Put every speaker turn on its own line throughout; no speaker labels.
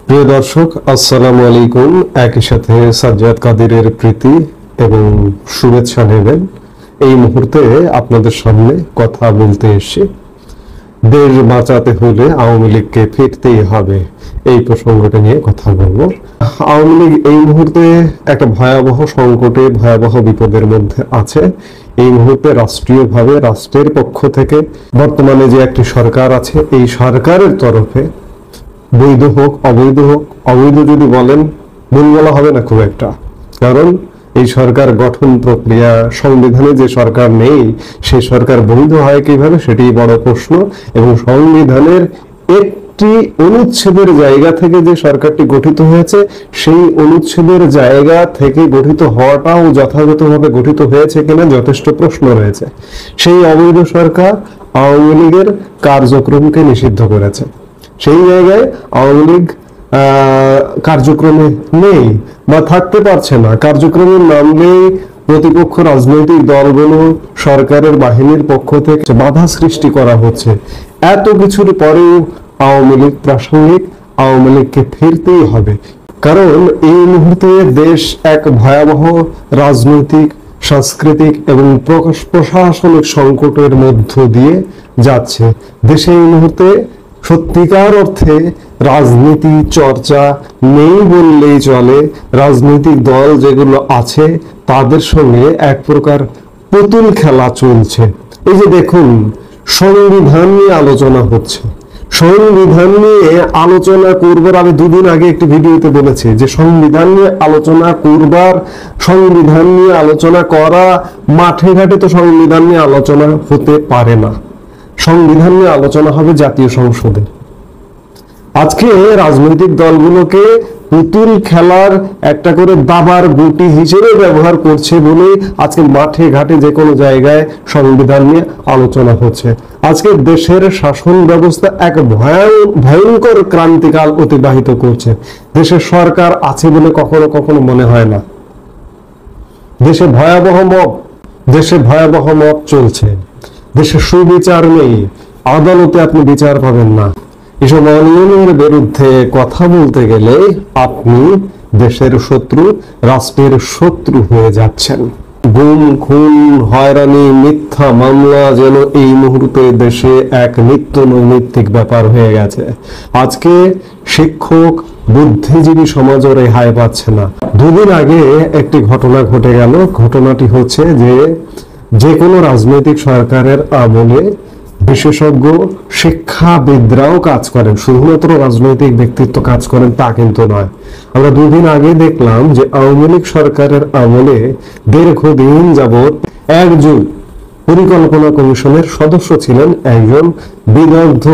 প্রিয় দর্শক, আসসালামু আলাইকুম। একই সাথে সাজ্জাদ কাদিরের প্রীতি এবং শুভেচ্ছা নেবেন। এই মুহূর্তে আপনাদের সামনে কথা বলতে এসে দেশ বাঁচাতে হলে আওয়ামী লীগকে ফিরতেই হবে, এই প্রসঙ্গটা নিয়ে কথা বলবো। আওয়ামী লীগ এই মুহূর্তে একটা ভয়াবহ সংকটে, ভয়াবহ বিপদের মধ্যে আছে। এই মুহূর্তে রাষ্ট্রীয়ভাবে রাষ্ট্রের পক্ষ থেকে বর্তমানে যে একটি সরকার আছে, এই সরকারের তরফে বৈধ হোক অবৈধ হোক, অবৈধ যদি বলেন ভুল বলা হবে না খুব একটা, কারণ এই সরকার গঠন প্রক্রিয়া, সংবিধানে যে সরকার নেই সেই সরকার বৈধ হয় কিভাবে, সেটি বড় প্রশ্ন। এবং সংবিধানের একটি অনুচ্ছেদের জায়গা থেকে যে সরকারটি গঠিত হয়েছে, সেই অনুচ্ছেদের জায়গা থেকে গঠিত হওয়াটাও যথাযথভাবে গঠিত হয়েছে কিনা যথেষ্ট প্রশ্ন রয়েছে। সেই অবৈধ সরকার আওয়ামী লীগের কার্যক্রমকে নিষিদ্ধ করেছে। সেই জায়গায় আওয়ামী লীগ কার্যক্রমে নেই বা থাকতে পারছে না। কার্যক্রমের নামলেই প্রতিপক্ষ রাজনৈতিক দলগুলো, সরকারের বাহিনীর পক্ষ থেকে বাধা সৃষ্টি করা হচ্ছে। এত কিছুর পরেও আওয়ামী লীগ প্রাসঙ্গিক, আওয়ামী লীগকে ফিরতেই হবে। কারণ এই মুহূর্তে দেশ এক ভয়াবহ রাজনৈতিক, সাংস্কৃতিক এবং প্রশাসনিক সংকটের মধ্য দিয়ে যাচ্ছে। দেশে এই মুহূর্তে সত্যিকার অর্থে রাজনীতি চর্চা নেই বললেই চলে। রাজনৈতিক দল যেগুলো আছে তাদের সঙ্গে এক প্রকার পুতুল খেলা চলছে। এই যে দেখুন, সংবিধান নিয়ে আলোচনা হচ্ছে। সংবিধান নিয়ে আলোচনা করবার, আমি দুদিন আগে একটি ভিডিওতে বলেছি যে সংবিধান নিয়ে আলোচনা করবার, সংবিধান নিয়ে আলোচনা করা মাঠে ঘাটে তো সংবিধান নিয়ে আলোচনা হতে পারে না। সংবিধান নিয়ে আলোচনা হবে জাতীয় সংসদে। আজকে রাজনৈতিক দলগুলোকে পুতুল খেলার একটা করে দাবার গুটি হিসেবে ব্যবহার করছে বলে আজকে মাঠে ঘাটে যে কোনো জায়গায় সংবিধান নিয়ে আলোচনা হচ্ছে। আজকে দেশের শাসন ব্যবস্থা এক ভয়ঙ্কর ক্রান্তিকাল অতিবাহিত করছে। দেশের সরকার আছে বলে কখনো কখনো মনে হয় না। দেশে ভয়াবহ মব চলছে। দেশে সুবিচার নেই, আদালতে আপনি বিচার পাবেন না। এসব অনিয়মের বিরুদ্ধে কথা বলতে গেলে আপনি দেশের শত্রু, রাষ্ট্রের শত্রু হয়ে যাচ্ছেন। গুম, খুন, হয়রানি, মিথ্যা মামলা যেন এই মুহূর্তে দেশে এক নিত্য নৈমিত্তিক ব্যাপার হয়ে গেছে। আজকে শিক্ষক, বুদ্ধিজীবী সমাজও রেহাই পাচ্ছে না। দুদিন আগে একটি ঘটনা ঘটে গেল। ঘটনাটি হচ্ছে যে কোনো রাজনৈতিক সরকারের আমলে বিশেষজ্ঞ শিক্ষাবিদরাও কাজ করেন, শুধুমাত্র রাজনৈতিক ব্যক্তিত্ব কাজ করেন তা কিন্তু নয়। আমরা দুদিন আগে দেখলাম যে আওয়ামী লীগ সরকারের আমলে দীর্ঘদিন যাবৎ একজন পরিকল্পনা কমিশনের সদস্য ছিলেন একজন বিদগ্ধ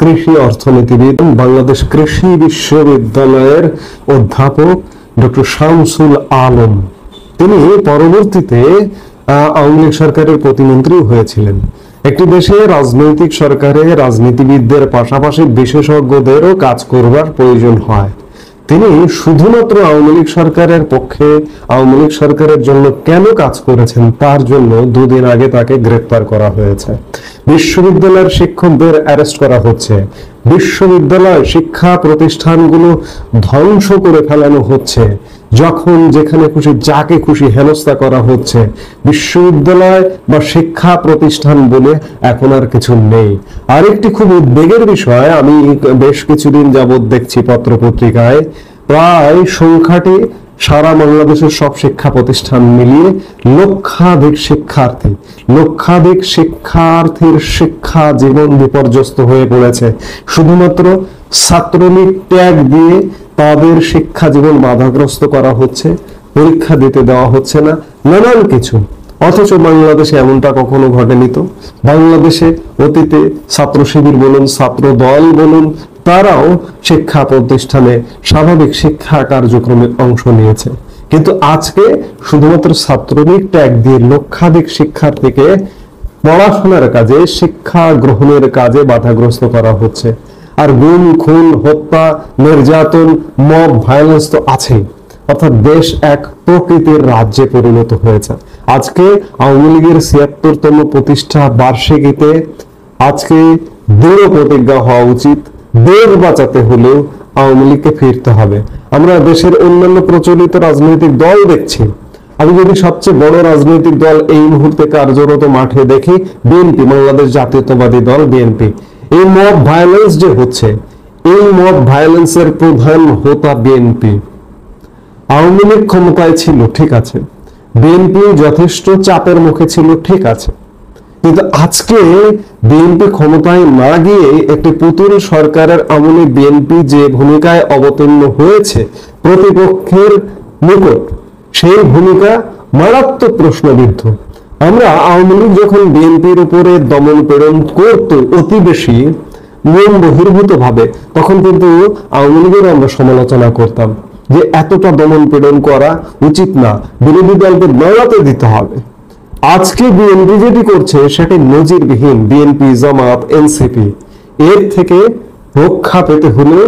কৃষি অর্থনীতিবিদ, বাংলাদেশ কৃষি বিশ্ববিদ্যালয়ের অধ্যাপক ডক্টর শামসুল আলম। তিনি পরবর্তীতে আওয়ামী লীগ সরকারের প্রতিমন্ত্রী হয়েছিলেন। একটি দেশে রাজনৈতিক সরকারে রাজনীতিবিদদের পাশাপাশি বিশেষজ্ঞদেরও কাজ করবার প্রয়োজন হয়। তিনি শুধুমাত্র আওয়ামী লীগ সরকারের পক্ষে, আওয়ামী লীগ সরকারের জন্য কেন কাজ করেছেন তার জন্য দুদিন আগে তাকে গ্রেফতার করা হয়েছে। বিশ্ববিদ্যালয়ের শিক্ষকদের অ্যারেস্ট করা হচ্ছে। বিশ্ববিদ্যালয় শিক্ষা প্রতিষ্ঠানগুলো ধ্বংস করে ফেলানো হচ্ছে। যখন যেখানে খুশি যাকে খুশি হেনস্থা করা হচ্ছে। বিশ্ববিদ্যালয় বা শিক্ষা প্রতিষ্ঠান বলে এখন আর কিছু নেই। আরেকটি খুব উদ্বেগের বিষয়, আমি বেশ কিছুদিন যাবৎ দেখছি পত্র পত্রিকায়, প্রায় সংখ্যাটি সারা বাংলাদেশের সব শিক্ষা প্রতিষ্ঠান মিলিয়ে লক্ষাধিক শিক্ষার্থীর শিক্ষা জীবন বিপর্যস্ত হয়ে পড়েছে। শুধুমাত্র ছাত্রলীগ ট্যাগ দিয়ে তাদের শিক্ষা জীবন বাধাগ্রস্ত করা হচ্ছে, পরীক্ষা দিতে দেওয়া হচ্ছে না, নানান কিছু। অথচ বাংলাদেশে এমনটা কখনো ঘটেনি। তো বাংলাদেশে অতীতে ছাত্র শিবির বলুন, ছাত্র দল বলুন, তারাও শিক্ষা প্রতিষ্ঠানে স্বাভাবিক শিক্ষা কার্যক্রমে অংশ নিয়েছে। কিন্তু আজকে শুধুমাত্র ছাত্রলীগ ট্যাগ দিয়ে লক্ষাধিক শিক্ষার্থীকে পড়াশোনার কাজে, শিক্ষা গ্রহণের কাজে বাধাগ্রস্ত করা হচ্ছে। আর গুম, খুন, হত্যা, নির্যাতন, মব ভায়োলেন্স তো আছেই। অর্থাৎ দেশ এক প্রকৃতির রাজ্যে পরিণত হয়েছে। আজকে আওয়ামী লীগের ৭৬তম প্রতিষ্ঠা বার্ষিকীতে আজকে দৃঢ় প্রতিজ্ঞা হওয়া উচিত দেশ বাঁচাতে হলেও আওয়ামী লীগকে ফিরতে হবে। আমরা দেশের অন্যান্য প্রচলিত রাজনৈতিক দল দেখছি, আমি যদি সবচেয়ে বড় রাজনৈতিক দল এই মুহূর্তে কার্যরত মাঠে দেখি বিএনপি, বাংলাদেশ জাতীয়তাবাদী দল বিএনপি। এই মব ভায়োলেন্স যে হচ্ছে, এই মব ভায়োলেন্সের প্রধান হোতা বিএনপি। আওয়ামী লীগ ক্ষমতায় ছিল, ঠিক আছে, বিএনপি যথেষ্ট চাপের মুখে ছিল, ঠিক আছে, কিন্তু আজকে বিএনপি ক্ষমতায় না গিয়ে একটি পুতুল সরকারের আমলে বিএনপি যে ভূমিকায় অবতীর্ণ হয়েছে প্রতিপক্ষের নিকট, সেই ভূমিকা মারাত্মক প্রশ্নবিদ্ধ। আমরা আওয়ামী লীগ যখন বিএনপির উপরে দমন পীড়ন করত অতি বেশি নিয়ম বহির্ভূত ভাবে, তখন কিন্তু আওয়ামী লীগের আমরা সমালোচনা করতাম যে এতটা দমন পীড়ন করা উচিত না, বিরোধী দলকে নড়াতে দিতে হবে। আজকে বিএনপি যেটি করছে সেটি নজিরবিহীন। বিএনপি, জামাত, এনসিপি, এর থেকে রক্ষা পেতে হলে,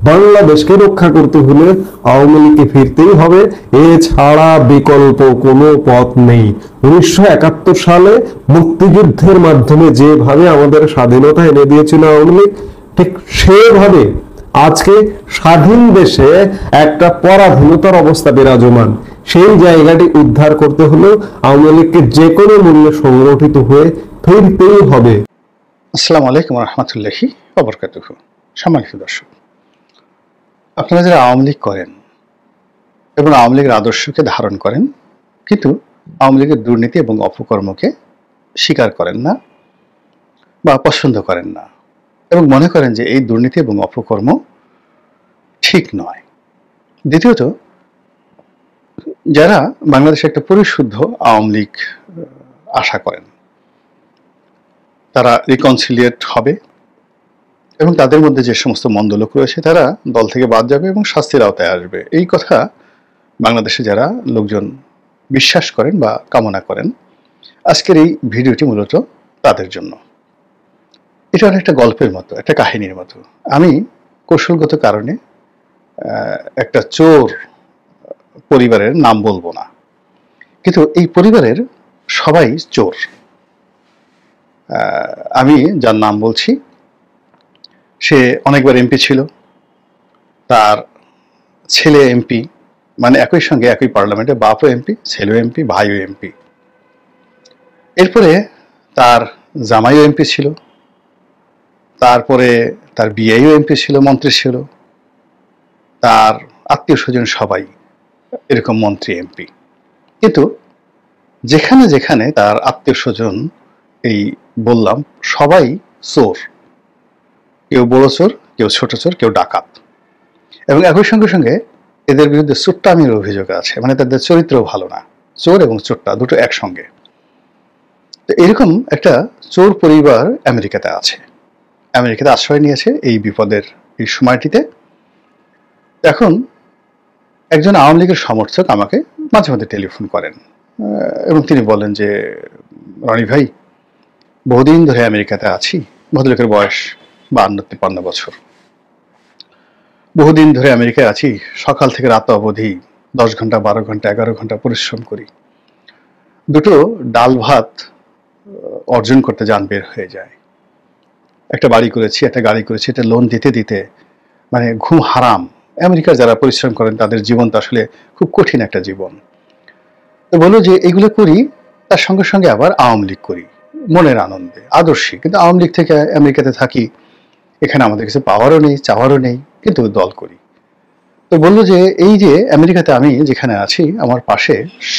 বাংলাদেশকে রক্ষা করতে হলে আওয়ামী লীগকে ফিরতেই হবে, এছাড়া বিকল্প কোনো পথ নেই। 1971 সালে মুক্তিযুদ্ধের মাধ্যমে যেভাবে আমাদের স্বাধীনতা এনে দিয়েছিল আওয়ামী লীগ, ঠিক সেভাবে আজকে স্বাধীন দেশে একটা পরাধীনতার অবস্থা বিরাজমান। সেই জায়গাটি উদ্ধার করতে হলে আওয়ামী লীগকে যে কোনো মূল্যে সংগঠিত হয়ে ফিরতেই হবে।
আসসালামু আলাইকুম রহমতুল্লাহি ওয়া বারাকাতুহু। সম্মানিত দর্শক, আপনারা যারা আওয়ামী লীগ করেন এবং আওয়ামী লীগের আদর্শকে ধারণ করেন, কিন্তু আওয়ামী লীগের দুর্নীতি এবং অপকর্মকে স্বীকার করেন না বা পছন্দ করেন না, এবং মনে করেন যে এই দুর্নীতি এবং অপকর্ম ঠিক নয়। দ্বিতীয়ত, যারা বাংলাদেশে একটা পরিশুদ্ধ আওয়ামী লীগ আশা করেন, তারা রিকনসিলিয়েট হবে এবং তাদের মধ্যে যে সমস্ত মন্দ লোক রয়েছে তারা দল থেকে বাদ যাবে এবং শাস্তির আওতায় আসবে, এই কথা বাংলাদেশে যারা লোকজন বিশ্বাস করেন বা কামনা করেন, আজকের এই ভিডিওটি মূলত তাদের জন্য। এটা অনেকটা গল্পের মতো, একটা কাহিনীর মতো। আমি কৌশলগত কারণে একটা চোর পরিবারের নাম বলবো না, কিন্তু এই পরিবারের সবাই চোর। আমি যার নাম বলছি সে অনেকবার এমপি ছিল, তার ছেলে এমপি, মানে একই সঙ্গে একই পার্লামেন্টে বাপও এমপি, ছেলেও এমপি, ভাইও এমপি। এরপরে তার জামাইও এমপি ছিল, তারপরে তার বিয়েও এমপি ছিল, মন্ত্রী ছিল, তার আত্মীয় স্বজন সবাই এরকম মন্ত্রী এমপি। কিন্তু যেখানে যেখানে তার আত্মীয় স্বজন, এই বললাম, সবাই চোর, কেউ বড় চোর, কেউ ছোট চোর, কেউ ডাকাত, এবং একই সঙ্গে সঙ্গে এদের বিরুদ্ধে চোট্টামির অভিযোগ আছে, মানে তাদের চরিত্র ভালো না। চোর এবং চোট্টা দুটো একসঙ্গে। তো এরকম একটা চোর পরিবার আমেরিকাতে আছে, আমেরিকাতে আশ্রয় নিয়েছে এই বিপদের এই সময়টিতে। এখন একজন আওয়ামী লীগের সমর্থক আমাকে মাঝে মাঝে টেলিফোন করেন এবং তিনি বলেন যে, রনি ভাই, বহুদিন ধরে আমেরিকাতে আছি। ভদ্রলোকের বয়স 52-53 বছর। বহুদিন ধরে আমেরিকায় আছি, সকাল থেকে রাত অবধি 10 ঘন্টা, 12 ঘন্টা, 11 ঘন্টা পরিশ্রম করি। দুটো ডাল ভাত অর্জন করতে যান বের হয়ে যায়। একটা বাড়ি করেছি, একটা গাড়ি করেছি, এটা লোন দিতে দিতে মানে ঘুম হারাম। আমেরিকার যারা পরিশ্রম করেন তাদের জীবন তো আসলে খুব কঠিন একটা জীবন। তো বললো যে এগুলো করি, তার সঙ্গে সঙ্গে আবার আওয়ামী লীগ করি মনের আনন্দে, আদর্শে। কিন্তু আওয়ামী লীগ থেকে আমেরিকাতে থাকি, এখানে আমাদের কিছু পাওয়ারও নেই, চাওয়ারও নেই, কিন্তু দল করি। তো বললো যে এই যে আমেরিকাতে আমি যেখানে আছি, আমার পাশে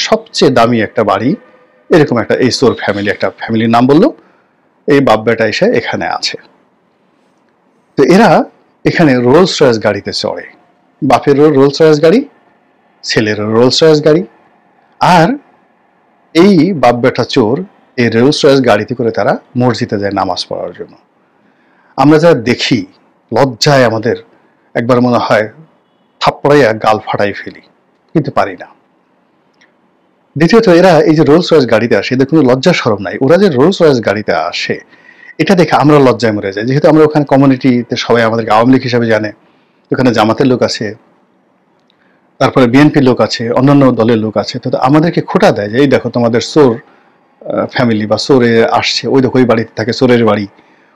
সবচেয়ে দামি একটা বাড়ি, এরকম একটা এই চোর ফ্যামিলি, একটা ফ্যামিলির নাম বললো, এই বাপ বেটা এসে এখানে আছে। তো এরা এখানে রোলস রয়েস গাড়িতে চড়ে, বাপেরও রোলস রয়েস গাড়ি, ছেলেরও রোলস রয়েস গাড়ি, আর এই বাপ বেটা চোর এই রোলস রয়েস গাড়িতে করে তারা মসজিদে যায় নামাজ পড়ার জন্য। আমরা যারা দেখি, লজ্জায় আমাদের একবার মনে হয় থাপ্পড়াইয়া গাল ফাটাই ফেলি, কিন্তু পারি না। দ্বিতীয়ত, এরা এই যে রোলস রয়েস গাড়িতে আসে, এদের কোনো লজ্জা শরম নাই। ওরা যে রোলস রয়েস গাড়িতে আসে, এটা দেখে আমরা লজ্জায় মরে যাই। যেহেতু আমরা ওখানে কমিউনিটিতে সবাই আমাদেরকে আওয়ামী লীগ হিসাবে জানে, ওখানে জামাতের লোক আছে, তারপরে বিএনপির লোক আছে, অন্যান্য দলের লোক আছে, তো আমাদেরকে খোঁটা দেয় যে এই দেখো তোমাদের চোর ফ্যামিলি বা চোরে আসছে, ওই দেখো ওই বাড়িতে থাকে চোরের বাড়ি,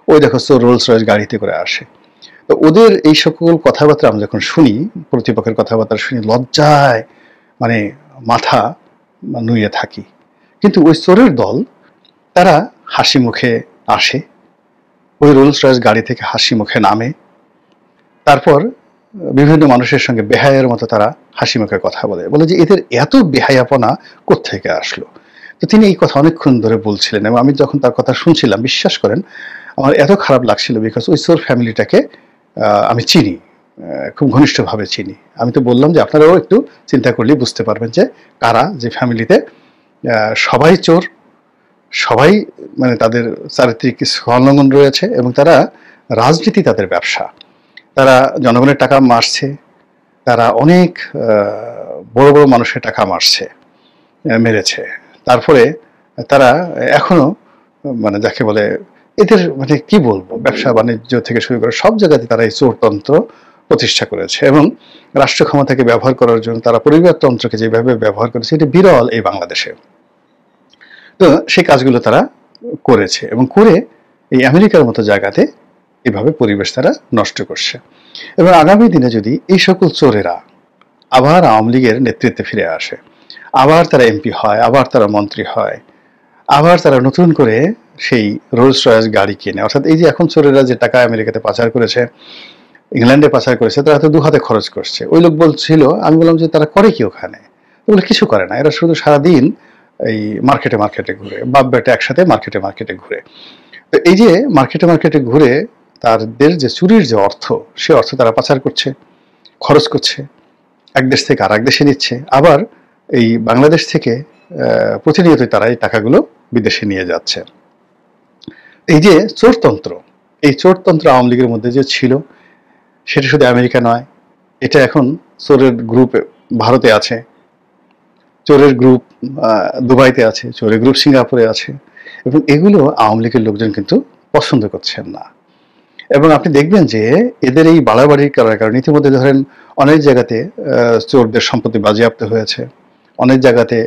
ওই দেখো চোর রোলস রয়েস গাড়িতে করে আসে। তো ওদের এই সকল কথাবার্তা আমরা যখন শুনি, প্রতিপক্ষের কথাবার্তা শুনি, লজ্জায় মানে মাথা নুয়ে থাকি। কিন্তু ওই চোরের দল তারা হাসি মুখে আসে, ওই রোলস রয়েস গাড়ি থেকে হাসি মুখে নামে, তারপর বিভিন্ন মানুষের সঙ্গে বেহায়ার মতো তারা হাসি মুখে কথা বলে, বলে যে এদের এত বেহায়াপনা কোত্থেকে আসলো। তো তিনি এই কথা অনেকক্ষণ ধরে বলছিলেন, এবং আমি যখন তার কথা শুনছিলাম, বিশ্বাস করেন আমার এত খারাপ লাগছিল, বিকজ ওই চোর ফ্যামিলিটাকে আমি চিনি, খুব ঘনিষ্ঠভাবে চিনি। আমি তো বললাম যে আপনারাও একটু চিন্তা করলেই বুঝতে পারবেন যে কারা, যে ফ্যামিলিতে সবাই চোর, সবাই মানে তাদের চারিত্রিক সংলগ্ন রয়েছে, এবং তারা রাজনীতি তাদের ব্যবসা, তারা জনগণের টাকা মারছে, তারা অনেক বড় বড় মানুষের টাকা মারছে, মেরেছে। তারপরে তারা এখনো মানে যাকে বলে এদের মানে কি বলবো, ব্যবসা বাণিজ্য থেকে শুরু করে সব জায়গাতে তারা এই চোরতন্ত্র প্রতিষ্ঠা করেছে, এবং রাষ্ট্র ক্ষমতাকে ব্যবহার করার জন্য তারা পরিবারতন্ত্রকে যেভাবে ব্যবহার করেছে এটি বিরল এই বাংলাদেশে। তো সেই কাজগুলো তারা করেছে, এবং করে এই আমেরিকার মতো জায়গাতে এভাবে পরিবেশ তারা নষ্ট করছে। এবং আগামী দিনে যদি এই সকল চোরেরা আবার আওয়ামী লীগের নেতৃত্বে ফিরে আসে, আবার তারা এমপি হয়, আবার তারা মন্ত্রী হয়, আবার তারা নতুন করে সেই রোলস রয়েস গাড়ি কিনে, অর্থাৎ এই যে এখন চোরেরা যে টাকা আমেরিকাতে পাচার করেছে, ইংল্যান্ডে পাচার করেছে, তারা তো 2 হাতে খরচ করছে। ওই লোক বলছিল, আমি বললাম যে তারা করে কি ওখানে? বলে কিছু করে না, এরা শুধু সারাদিন এই মার্কেটে মার্কেটে ঘুরে, বাপ বেটা একসাথে মার্কেটে মার্কেটে ঘুরে। তো এই যে মার্কেটে মার্কেটে ঘুরে তাদের যে চুরির যে অর্থ, সে অর্থ তারা পাচার করছে, খরচ করছে, এক দেশ থেকে আর এক দেশে নিচ্ছে, আবার এই বাংলাদেশ থেকে প্রতিনিয়তই তারা এই টাকাগুলো বিদেশে নিয়ে যাচ্ছে। এই যে চোরতন্ত্র, এই চোরতন্ত্র আওয়ামী লীগের মধ্যে যে ছিল, সেটা শুধু আমেরিকা নয়, এটা এখন চোরের গ্রুপ ভারতে আছে, চোরের গ্রুপ দুবাইতে আছে, চোরের গ্রুপ সিঙ্গাপুরে আছে, এবং এগুলো আওয়ামী লীগের লোকজন কিন্তু পছন্দ করছেন না। এবং আপনি দেখবেন যে এদের এই বাড়াবাড়ির কারণে ইতিমধ্যে ধরেন অনেক জায়গাতে চোরদের সম্পত্তি বাজেয়াপ্ত হয়েছে, অনেক জায়গাতে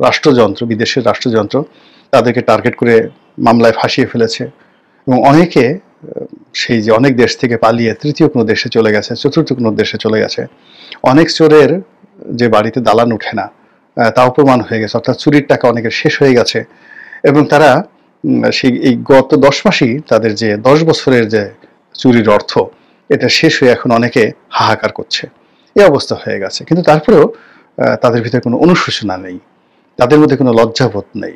রাষ্ট্রযন্ত্র, বিদেশের রাষ্ট্রযন্ত্র তাদেরকে টার্গেট করে মামলায় ফাঁসিয়ে ফেলেছে, এবং অনেকে সেই যে অনেক দেশ থেকে পালিয়ে তৃতীয় কোনো দেশে চলে গেছে, চতুর্থ কোনো দেশে চলে গেছে। অনেক চোরের যে বাড়িতে দালান উঠে না, তাও প্রমাণ হয়ে গেছে, অর্থাৎ চুরির টাকা অনেকের শেষ হয়ে গেছে, এবং তারা সেই এই গত 10 মাসেই তাদের যে 10 বছরের যে চুরির অর্থ, এটা শেষ হয়ে এখন অনেকে হাহাকার করছে, এই অবস্থা হয়ে গেছে। কিন্তু তারপরেও তাদের ভিতরে কোনো অনুশোচনা নেই, তাদের মধ্যে কোনো লজ্জাবোধ নেই,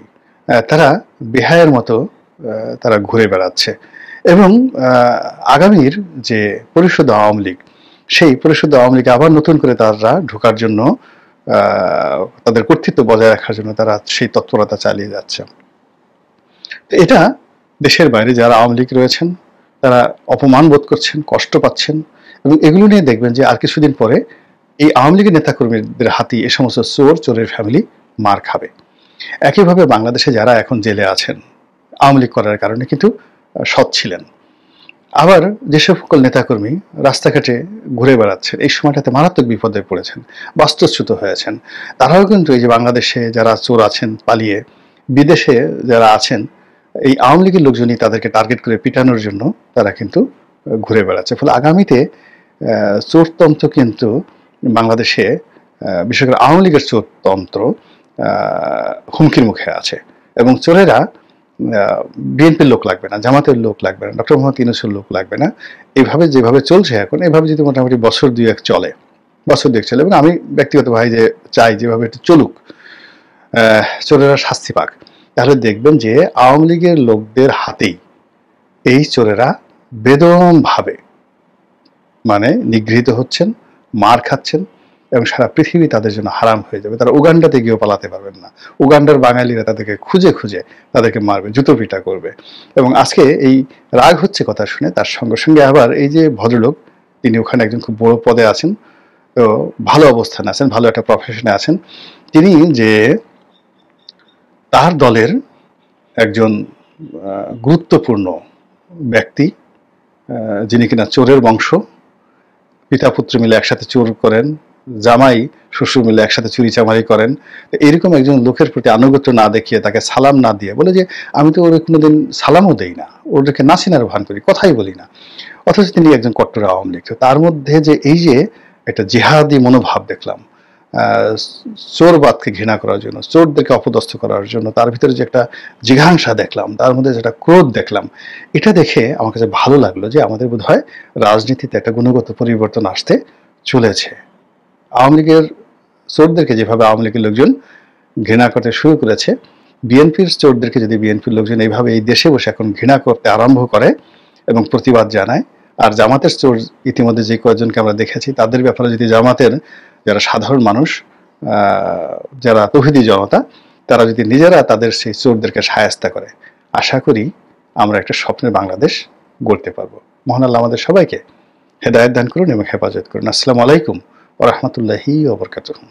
তারা বেহায়ের মতো তারা ঘুরে বেড়াচ্ছে। এবং আগামীর যে পরিষদ আওয়ামী লীগ, সেই পরিষদ আওয়ামী লীগে আবার নতুন করে তারা ঢোকার জন্য, তাদের কর্তৃত্ব বজায় রাখার জন্য তারা সেই তৎপরতা চালিয়ে যাচ্ছে। এটা দেশের বাইরে যারা আওয়ামী লীগ রয়েছেন তারা অপমান বোধ করছেন, কষ্ট পাচ্ছেন, এবং এগুলো নিয়ে দেখবেন যে আর কিছুদিন পরে এই আওয়ামী লীগের নেতাকর্মীদের হাতে এ সমস্ত চোরের ফ্যামিলি মার খাবে। একইভাবে বাংলাদেশে যারা এখন জেলে আছেন আওয়ামী লীগ করার কারণে কিন্তু সৎ ছিলেন, আবার যে সকল নেতাকর্মী রাস্তাঘাটে ঘুরে বেড়াচ্ছেন, এই সময়টাতে মারাত্মক বিপদে পড়েছেন, বাস্তুচ্যুত হয়েছেন, তারাও কিন্তু এই যে বাংলাদেশে যারা চোর আছেন পালিয়ে, বিদেশে যারা আছেন, এই আওয়ামী লীগের লোকজনই তাদেরকে টার্গেট করে পিটানোর জন্য তারা কিন্তু ঘুরে বেড়াচ্ছে। ফলে আগামীতে চোরতন্ত্র কিন্তু বাংলাদেশে, বিশেষ করে আওয়ামী লীগের চোরতন্ত্র হুমকির মুখে আছে, এবং চোরেরা বিএনপির লোক লাগবে না, জামাতের লোক লাগবে না, ডক্টর মোহাম্মদ ইউনূসের লোক লাগবে না। এইভাবে যেভাবে চলছে এখন, এভাবে যদি মোটামুটি বছর 2-1 চলে, এবং আমি ব্যক্তিগতভাবে যে চাই যেভাবে একটু চলুক, চোরেরা শাস্তি পাক, তাহলে দেখবেন যে আওয়ামী লীগের লোকদের হাতেই এই চোরেরা বেদমভাবে মানে নিগৃহীত হচ্ছেন, মার খাচ্ছেন, এবং সারা পৃথিবী তাদের জন্য হারাম হয়ে যাবে। তারা উগান্ডাতে গিয়েও পালাতে পারবেন না, উগান্ডার বাঙালিরা তাদেরকে খুঁজে খুঁজে তাদেরকে মারবে, জুতো পিটা করবে। এবং আজকে এই রাগ হচ্ছে কথা শুনে, তার সঙ্গে সঙ্গে আবার এই যে ভদ্রলোক, তিনি ওখানে একজন খুব বড় পদে আছেন, তো ভালো অবস্থানে আছেন, ভালো একটা প্রফেশনে আছেন, তিনি যে তার দলের একজন গুরুত্বপূর্ণ ব্যক্তি, যিনি কিনা চোরের বংশ, পিতা পুত্র মিলে একসাথে চোর করেন, জামাই শ্বশুর মিলে একসাথে চুরি চামারি করেন। তো এরকম একজন লোকের প্রতি আনুগত্য না দেখিয়ে, তাকে সালাম না দিয়ে বলে যে আমি তো ওরে কোনোদিন সালামও দেই না, ওদেরকে না চিনার ভান করি, কথাই বলি না, অথচ তিনি একজন কট্টর আওয়ামী লীগ। তো তার মধ্যে যে এই যে একটা জেহাদি মনোভাব দেখলাম, চোরবাদকে ঘৃণা করার জন্য, চোরদেরকে অপদস্থ করার জন্য তার ভিতরে যে একটা জিঘাংসা দেখলাম, তার মধ্যে যেটা ক্রোধ দেখলাম, এটা দেখে আমার কাছে ভালো লাগলো যে আমাদের বোধহয় রাজনীতিতে একটা গুণগত পরিবর্তন আসতে চলেছে। আওয়ামী লীগের চোরদেরকে যেভাবে আওয়ামী লীগের লোকজন ঘৃণা করতে শুরু করেছে, বিএনপির চোরদেরকে যদি বিএনপির লোকজন এইভাবে এই দেশে বসে এখন ঘৃণা করতে আরম্ভ করে এবং প্রতিবাদ জানায়, আর জামাতের চোর ইতিমধ্যে যে কয়েকজনকে আমরা দেখেছি তাদের ব্যাপারে যদি জামাতের যারা সাধারণ মানুষ, যারা তৌহিদি জনতা, তারা যদি নিজেরা তাদের সেই চোরদেরকে শায়েস্তা করে, আশা করি আমরা একটা স্বপ্নের বাংলাদেশ গড়তে পারবো। মহান আল্লাহ আমাদের সবাইকে হেদায়েত দান করুন এবং হেফাজত করুন। আসসালামু আলাইকুম ওয়া রাহমাতুল্লাহি ওয়া বারাকাতুহু।